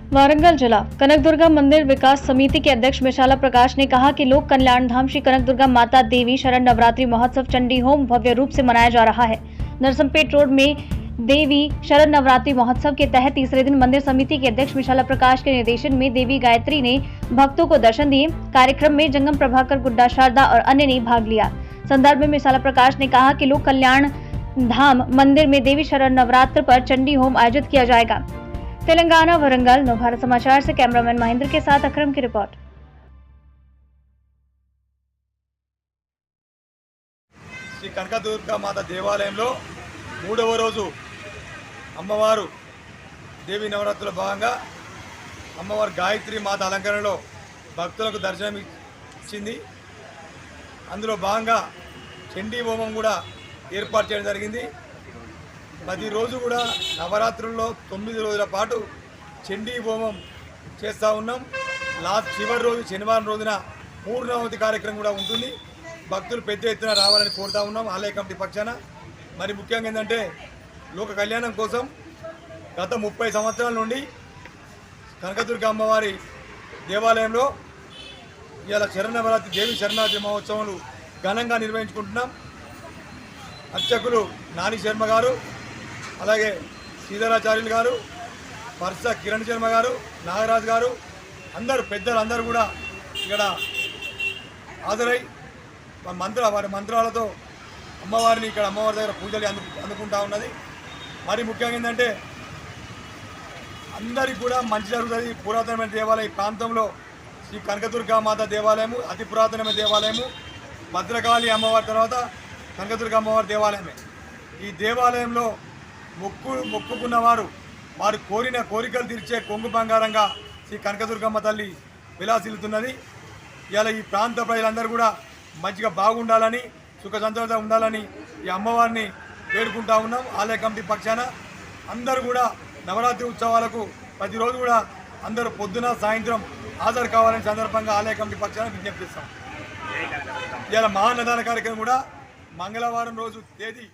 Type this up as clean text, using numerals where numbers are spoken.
वारंगल जिला कनक दुर्गा मंदिर विकास समिति के अध्यक्ष मिशाला प्रकाश ने कहा कि लोक कल्याण धाम श्री कनक दुर्गा माता देवी शरण नवरात्रि महोत्सव चंडी होम भव्य रूप से मनाया जा रहा है। नरसमपेट रोड में देवी शरण नवरात्रि महोत्सव के तहत तीसरे दिन मंदिर समिति के अध्यक्ष मिशाला प्रकाश के निर्देशन में देवी गायत्री ने भक्तों को दर्शन दिए। कार्यक्रम में जंगम प्रभाकर, गुड्डा, शारदा और अन्य ने भाग लिया। संदर्भ में मिशाला प्रकाश ने कहा कि लोक कल्याण धाम मंदिर में देवी शरण नवरात्र पर चंडी होम आयोजित किया जाएगा। तेलंगाना वरंगल नवभारत समाचार से कैमरामैन महेंद्र के साथ अकरम की रिपोर्ट। శ్రీ కనకదుర్గా మాత దేవాలయంలో మూడవ రోజు అమ్మవారు దేవి నవరాత్రుల భాగంగా అమ్మవారు గాయత్రి మాత అలంకరణలో భక్తులకు దర్శనం ఇచ్చింది। అందులో భాగంగా చండీ హోమం కూడా ఏర్పాటు చేయడం జరిగింది। ప్రతిరోజు కూడా నవరాత్రుల్లో 9 రోజుల పాటు చండీ హోమం చేస్తూ ఉన్నాం। చివరి రోజు శనివారం రోజున పూర్ణావతి కార్యక్రమం కూడా ఉంటుంది। భక్తులు పెద్ద ఎత్తున రావాలని కోరుతా ఉన్నాం ఆలయ కమిటీ పక్షాన। మరి ముఖ్యంగా ఏంటంటే లోక కళ్యాణం కోసం గత 30 సంవత్సరాల నుండి కనకదుర్గ అమ్మవారి దేవాలయంలో ఇలా శరణవరాత్రి దేవి శరణార్థి మహోత్సవాలు ఘనంగా నిర్వహించుకుంటున్నాం। అర్చకులు నాని శర్మ గారు, అలాగే శ్రీధరాచార్యులు గారు, పర్స కిరణ్ శర్మ గారు, నాగరాజ్ గారు, అందరూ పెద్దలు అందరూ కూడా ఇక్కడ హాజరై వారి మంత్రాలతో అమ్మవారిని ఇక్కడ అమ్మవారి దగ్గర పూజలు అందుకుంటా ఉన్నది। మరి ముఖ్యంగా ఏంటంటే అందరికీ కూడా మంచి జరుగుతుంది। పురాతనమైన దేవాలయం ఈ ప్రాంతంలో శ్రీ కనకదుర్గా మాత దేవాలయము అతి పురాతనమైన దేవాలయము। భద్రకాళి అమ్మవారి తర్వాత కనకదుర్గ అమ్మవారి దేవాలయమే। ఈ దేవాలయంలో మొక్కుకున్న వారు కోరిన కోరికలు తీర్చే కొంగు బంగారంగా శ్రీ కనకదుర్గమ్మ తల్లి విలాసిల్లుతున్నది। ఇలా ఈ ప్రాంత ప్రజలందరూ కూడా మంచిగా బాగుండాలని, సుఖ సంతోషంగా ఉండాలని ఈ అమ్మవారిని వేడుకుంటా ఉన్నాం। ఆలయ కమిటీ పక్షాన అందరూ కూడా నవరాత్రి ఉత్సవాలకు ప్రతిరోజు కూడా అందరూ పొద్దున సాయంత్రం హాజరు కావాలని సందర్భంగా ఆలయ కమిటీ పక్షాన విజ్ఞప్తిస్తాం। ఇలా మహాన్నదాన కార్యక్రమం కూడా మంగళవారం రోజు తేదీ